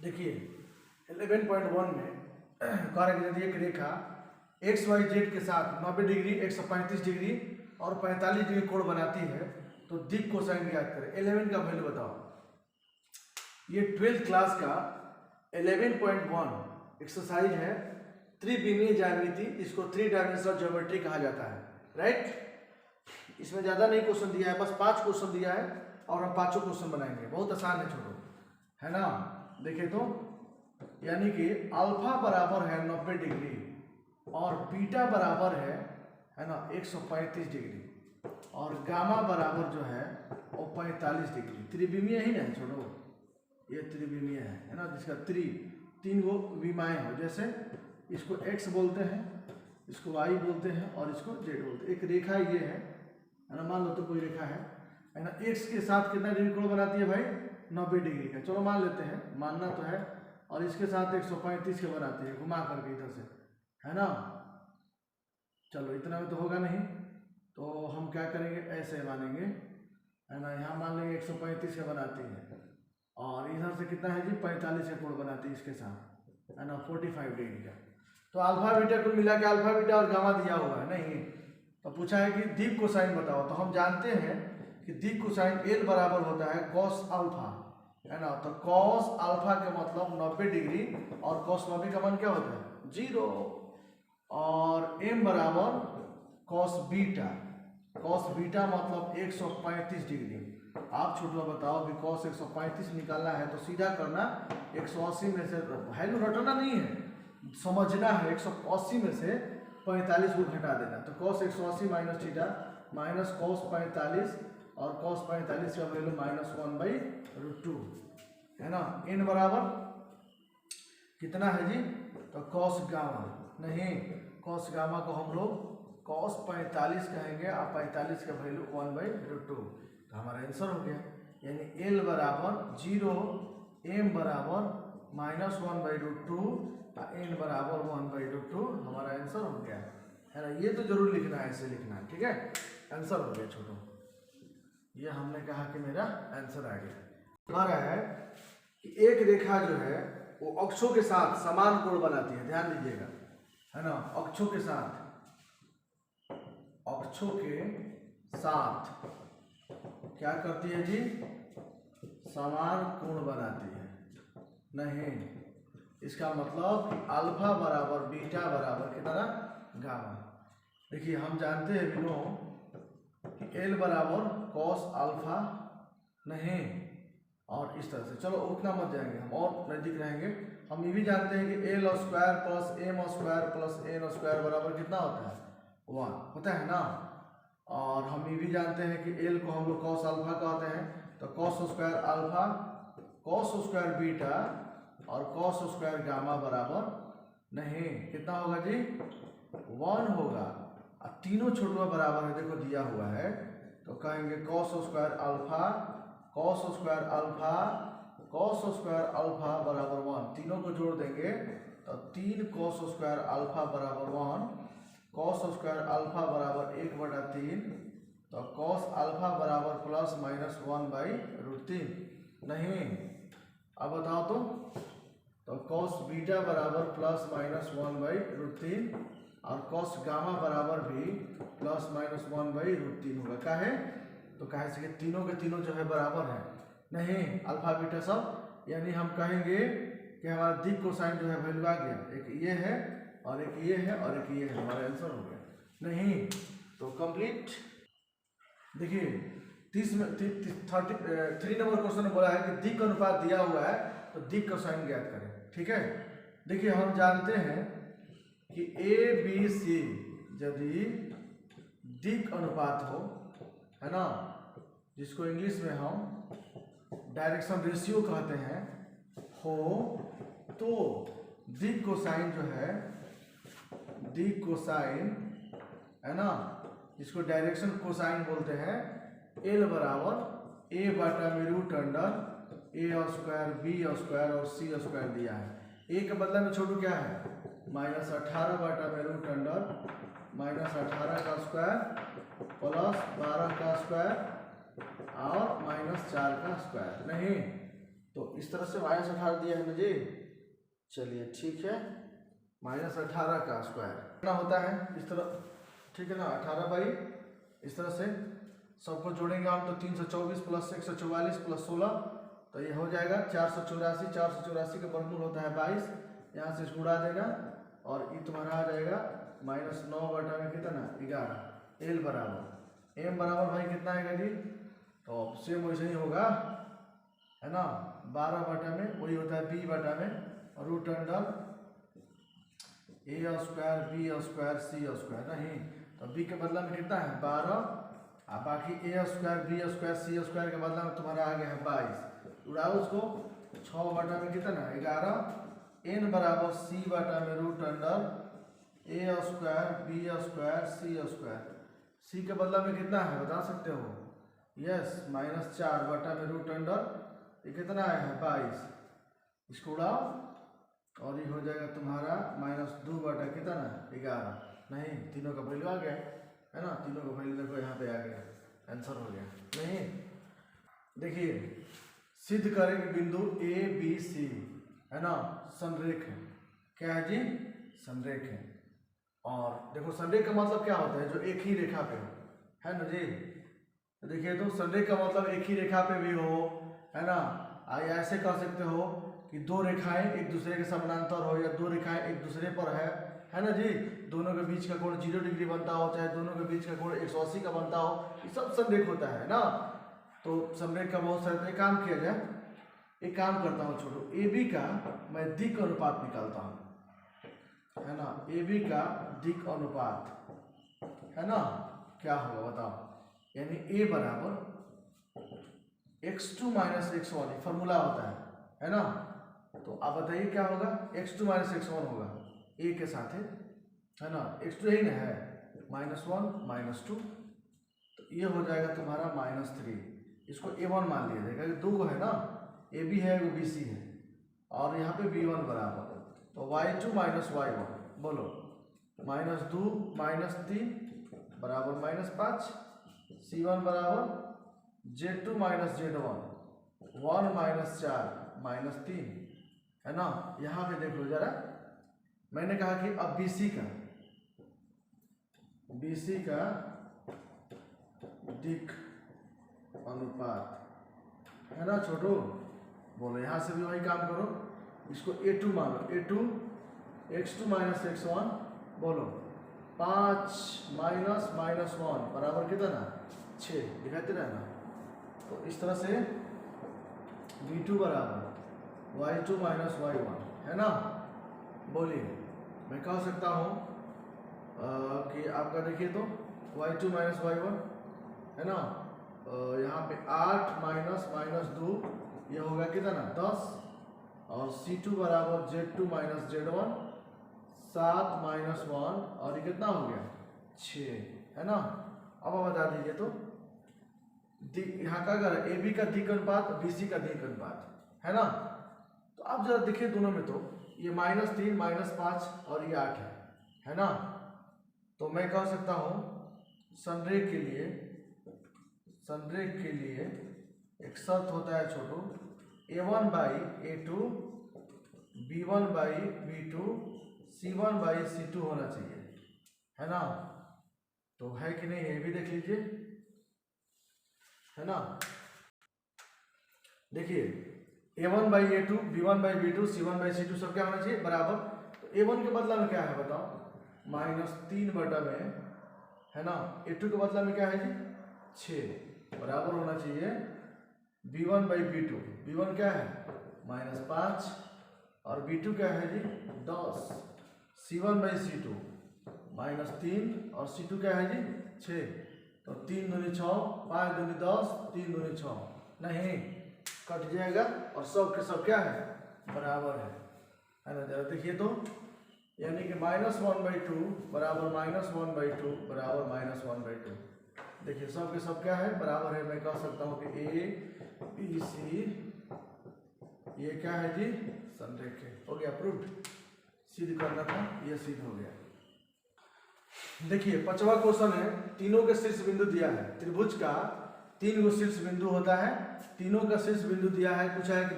देखिए 11.1 में कह रहे यदि एक रेखा एक्स वाई जेड के साथ 90 डिग्री 135 डिग्री और 45 डिग्री कोण बनाती है तो दिक कोसाइन ज्ञात करें। 11 का वैल्यू बताओ। ये 12th क्लास का 11.1 एक्सरसाइज है, त्रिविमीय ज्यामिति, इसको 3 डायमेंशनल ज्योमेट्री कहा जाता है, राइट। इसमें ज़्यादा नहीं क्वेश्चन दिया है, बस 5 क्वेश्चन दिया है और हम 5 क्वेश्चन बनाएंगे। बहुत आसान है छोटो, है ना। देखिए तो यानी कि अल्फा बराबर है 90 डिग्री और बीटा बराबर है ना 135 डिग्री और गामा बराबर जो है वो 45 डिग्री। त्रिविमीय ही ना छोटो, ये त्रिविमीय है ना, जिसका तीन गो विमाएँ हो। जैसे इसको x बोलते हैं, इसको y बोलते हैं और इसको z बोलते हैं। एक रेखा ये है ना, मान लो तो कोई रेखा है ना, x के साथ कितना डिग्री कोण बनाती है भाई 90 डिग्री का, चलो मान लेते हैं, मानना तो है। और इसके साथ 135 के बनाती है घुमा करके इधर से, है ना। चलो इतना में तो होगा नहीं, तो हम क्या करेंगे, ऐसे मानेंगे, है ना। यहाँ मान लेंगे 135 के बनाती है और इधर से कितना है जी 45 का कोण बनाती है इसके साथ, है ना 45 डिग्री का। तो अल्फा बीटा को मिला के अल्फा बीटा और गामा दिया हुआ है नहीं। तो पूछा है कि दिक कोसाइन बताओ, तो हम जानते हैं कि दिक कोसाइन एल बराबर होता है कॉस अल्फा, है ना। तो कॉस अल्फा का मतलब 90 डिग्री और कॉस 90 का मान क्या होता है 0 और एम बराबर कॉस बीटा, कॉस बीटा मतलब 135 डिग्री। आप छोटा बताओ कि कॉस 135 निकालना है तो सीधा करना 180 में से वैल्यू रटना नहीं है, समझना है। 180 में से 45 को घटा देना, तो cos 180 minus theta minus cos 45 और कॉस 45 का वैल्यू -1/√2, है ना। n बराबर कितना है जी, तो कॉस गामा नहीं, कॉस गामा को हम लोग कॉस 45 कहेंगे और 45 का वैल्यू 1/√2, तो हमारा आंसर हो गया। यानी l बराबर 0, m बराबर -1/√2 और n बराबर 1/√2 हमारा आंसर हो गया, है ना। ये तो जरूर लिखना है, ऐसे लिखना है, ठीक है। आंसर हो गया छोटो, ये हमने कहा कि मेरा आंसर आ गया। कह रहा है कि एक रेखा जो है वो अक्षों के साथ समान कोण बनाती है, ध्यान दीजिएगा, है ना। अक्षों के साथ क्या करती है जी, समान कोण बनाती है नहीं। इसका मतलब अल्फा बराबर बीटा बराबर कितना गामा। देखिए हम जानते हैं बिनो कि एल बराबर कॉस अल्फा नहीं, और इस तरह से, चलो उतना मत जाएंगे, हम और नजदीक रहेंगे। हम ये भी जानते हैं कि L square plus M square plus N square बराबर कितना होता है 1 होता है ना। और हम ये भी जानते हैं कि एल को हम लोग कॉस अल्फा कहते हैं, तो cos square alpha cos square beta और कॉस स्क्वायर गामा बराबर नहीं, कितना होगा जी 1 होगा। और तीनों छोटों बराबर है, देखो दिया हुआ है, तो कहेंगे cos square alpha cos square alpha cos square alpha बराबर 1, तीनों को जोड़ देंगे तो 3 कॉस स्क्वायर अल्फा बराबर 1, कॉस स्क्वायर अल्फा बराबर 1/3, तो कॉस अल्फा बराबर प्लस माइनस 1/√3 नहीं। अब बताओ तो कॉस बीटा बराबर प्लस माइनस 1/√3 और कॉस गामा बराबर भी प्लस माइनस 1/√3 होगा। काहे तो काहे से कि तीनों के तीनों जो है बराबर है नहीं, अल्फा बीटा सब। यानी हम कहेंगे कि हमारा दिक कोसाइन जो है वैल्यू आ गया, एक ये है और एक ये है और एक ये है, हमारा आंसर हो गया नहीं। तो कंप्लीट। देखिए 3 नंबर क्वेश्चन में बोला है कि दिक अनुपात दिया हुआ है तो दिक कोसाइन ज्ञात करें, ठीक है। देखिए हम जानते हैं कि ए बी सी यदि दिक अनुपात हो, है ना, जिसको इंग्लिश में हम डायरेक्शन रेशियो कहते हैं, हो तो दिक कोसाइन जो है, दिक कोसाइन, है ना, जिसको डायरेक्शन कोसाइन बोलते हैं, एल बराबर ए बटा में रूट अंडर ए स्क्वायर बी स्क्वायर और सी स्क्वायर दिया है। ए के बदले में छोटू क्या है -18 बटा में रूट अंडर -18 का स्क्वायर प्लस 12 का स्क्वायर और -4 का स्क्वायर नहीं। तो इस तरह से -18 दिया है ना जी। चलिए ठीक है, -18 का स्क्वायर कितना होता है इस तरह, ठीक है ना, 18 बाई इस तरह से सबको जोड़ेंगे हम तो 324 प्लस 144 प्लस 16, तो ये हो जाएगा 484। 484 का वर्गमूल होता है 22, यहाँ से इसको उड़ा देना और ये तुम्हारा आ जाएगा -9 बटा में कितना 11। एल बराबर एम बराबर भाई कितना आएगा जी, तो सेम वैसे ही होगा है ना, 12 बटा में वही होता है बी बटा में रूट अंडर ए स्क्वायर बी स्क्वायर सी स्क्वायर, नहीं तो बी के बदला में कितना है 12 और बाकी ए स्क्वायर बी स्क्वायर सी स्क्वायर के बदला में तुम्हारा आ गया है 22। उड़ाओ उसको, 6 बटा में कितना 11, एन बराबर सी बटा में रूट अंडर ए स्क्वायर बी स्क्वायर सी स्क्वायर। सी के बदला में कितना है बता सकते हो, यस -4 बटा में रूट अंडर ये कितना आया है 22। इसको उड़ाओ और ये हो जाएगा तुम्हारा -2 बटा कितना 11, नहीं तीनों का वैल्यू आ गया है ना, तीनों का वैल्यू देखो यहाँ पे आ गया, आंसर हो गया। नहीं देखिए सिद्ध करें कि बिंदु ए बी सी है ना संरेख है, क्या है जी संरेख है। और देखो संरेख का मतलब क्या होता है, जो एक ही रेखा पे हो, है ना जी। देखिए तो संरेख का मतलब एक ही रेखा पे भी हो, है ना, ऐसे कह सकते हो कि दो रेखाएं एक दूसरे के समानांतर हो या दो रेखाएं एक दूसरे पर है ना जी, दोनों के बीच का कोण 0 डिग्री बनता हो, चाहे दोनों के बीच का कोण 180 का बनता हो, ये सब संरेख होता है ना। तो संरेख का बहुत सारे, एक काम किया जाए, एक काम करता हूँ छोटो, ए बी का मैं दिक् अनुपात निकालता हूँ, है ना, ए बी का दिक् अनुपात है ना, क्या होगा बताओ, यानी ए बराबर x2 - x1 फॉर्मूला होता है ना। तो आप बताइए क्या होगा, x2 - x1 होगा a के साथ है ना, x2 ही ना है -1 -2, तो ये हो जाएगा तुम्हारा -3। इसको a1 मान लिया जाएगा, दो है ना, ए बी है वो बी सी है, और यहाँ पे b1 बराबर, तो y2 - y1 बोलो -2 -3 बराबर -5, c1 बराबर z2 - z1 1 -4 -3 है ना। यहाँ पे देखो जरा, मैंने कहा कि अब BC का दिक् अनुपात है ना छोटू, बोलो यहाँ से भी वही काम करो, इसको A2 मान लो, A2 x2 - x1 बोलो 5 -1 बराबर कितना 6 दिखाते रहना। तो इस तरह से V2 बराबर y2 - y1 है ना। बोलिए मैं कह सकता हूँ कि आपका देखिए तो y2 - y1 है ना, यहाँ पे 8 - -2 ये होगा कितना 10, और C2 बराबर z2 - z1 7 -1 और ये कितना हो गया 6 है ना। अब आप बता दीजिए तो यहाँ का अगर ए बी का दिक् अनुपात बी सी का दिक् अनुपात है ना, तो आप जरा देखिए दोनों में, तो ये -3 -5 और ये 8 है ना। तो मैं कह सकता हूँ संरेख के लिए एक शर्त होता है छोटू, a1/a2 b1/b2 c1/c2 होना चाहिए, है ना। तो है कि नहीं, ये भी देख लीजिए, है ना। देखिए a1/a2 b1/b2 c1/c2 सब क्या होना चाहिए बराबर। तो a1 के बदला में क्या है बताओ -3 बटा में, है ना। a2 के बदला में क्या है जी 6 बराबर होना चाहिए b1/b2, b1 क्या है -5 और b2 क्या है जी 10, c1/c2 -3 और c2 क्या है जी 6, तो 3 दूनी 6 5 दूनी 10 3 दूनी 6, नहीं कट जाएगा और सब के सब क्या है बराबर है ना। जरा देखिए तो, यानी कि -1/2 बराबर -1/2 बराबर -1/2, देखिए सब के सब क्या है बराबर है। मैं कह सकता हूँ कि ए बी सी ये क्या है जी संरेख है, हो गया प्रूव्ड। सिद्ध करना था, ये सिद्ध हो गया। देखिए 5वां क्वेश्चन है, तीनों के शीर्ष बिंदु दिया है, त्रिभुज का 3 गो शीर्ष बिंदु होता है, तीनों का शीर्ष बिंदु दिया है, पूछा है कि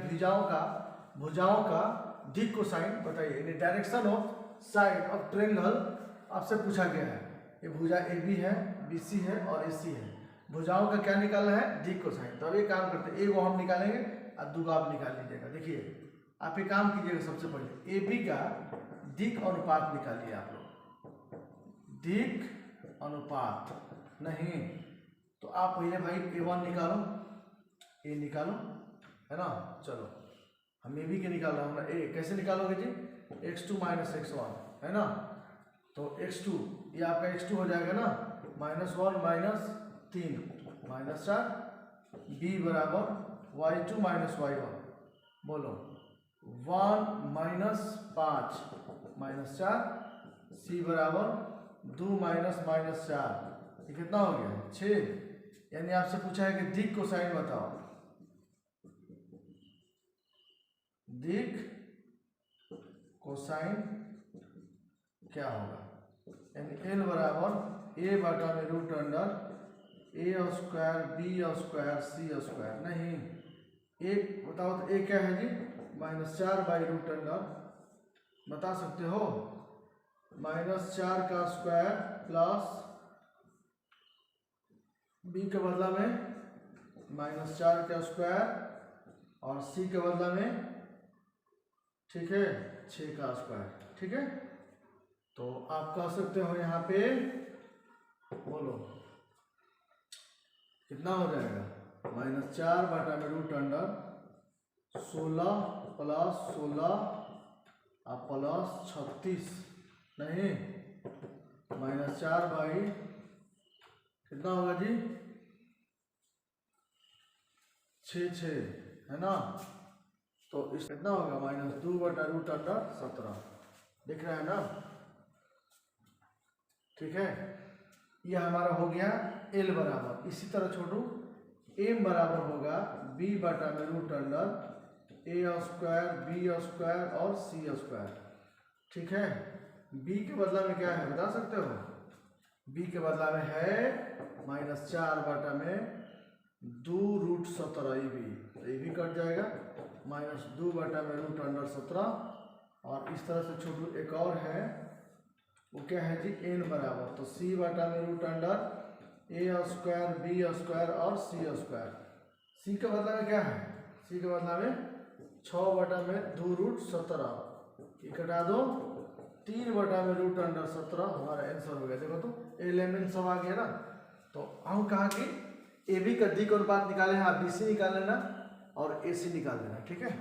भुजाओं का दिक कोसाइन बताइए, यानी direction of side of triangle आपसे पूछा गया है। ये भुजा ए बी है, बी सी है और ए सी है, भुजाओं का क्या निकालना है, दिक कोसाइन। तो अब ये काम करते हैं, एक वो हम निकालेंगे और दो आप निकाल लीजिएगा। देखिए आप एक काम कीजिएगा, सबसे पहले ए बी का दिक अनुपात निकालिए आप लोग, दिक अनुपात नहीं तो आप पहले भाई A1 निकालो, ए निकालो, है ना। चलो हम ए बी के निकाल रहा हूँ ना, ए कैसे निकालोगे जी, x2 माइनस x1, है ना। तो x2 ये आपका x2 हो जाएगा ना, -1 माइनस 3 माइनस 4, b बराबर y2 माइनस y1, बोलो 1 माइनस 5 माइनस 4, c बराबर 2 माइनस माइनस 4, ये कितना हो गया 6। यानी आपसे पूछा है कि दिक कोसाइन बताओ, दिक कोसाइन क्या होगा, यानी एल बराबर ए बटा में रूट अंडर ए स्क्वायर बी स्क्वायर सी स्क्वायर, नहीं एक बताओ तो ए क्या है जी, -4 बाई रूट अंडर, बता सकते हो, -4 का स्क्वायर प्लस बी के बदला में -4 का स्क्वायर और सी के बदला में, ठीक है, 6 का स्क्वायर, ठीक है। तो आप कह सकते हो यहाँ पे, बोलो कितना हो जाएगा, -4 बटा में रूट अंडर 16 प्लस 16 और प्लस 36, नहीं -4 बाई कितना होगा जी 6 है ना। तो इस कितना होगा -2 बटा रूट अंडर 17, दिख रहा है ना, ठीक है। ये हमारा हो गया एल बराबर, इसी तरह छोटू एम बराबर होगा बी बटा में रूट अंडर ए स्क्वायर बी स्क्वायर और सी स्क्वायर, ठीक है। बी के बदला में क्या है बता सकते हो, बी के बदला में है -4 बटा में 2 रूट 17 ए बी, तो ए बी कट जाएगा, -2 बटा में रूट अंडर 17, और इस तरह से छोटू एक और है, वो क्या है जी एन बराबर, तो सी बटा में रूट अंडर ए स्क्वायर बी स्क्वायर और सी स्क्वायर, सी के बदला में क्या है, सी के बदला में 6 बटा में 2 रूट 17, ये कटा दो, 3 बटा में रूट अंडर 17, हमारा आंसर हो गया। देखो तो एलिमेंट सब आ गया ना। तो हम कहा कि ए बी का दिक अनुपात निकाले हैं, आप बी सी निकाल लेना और ए सी निकाल लेना, ठीक है।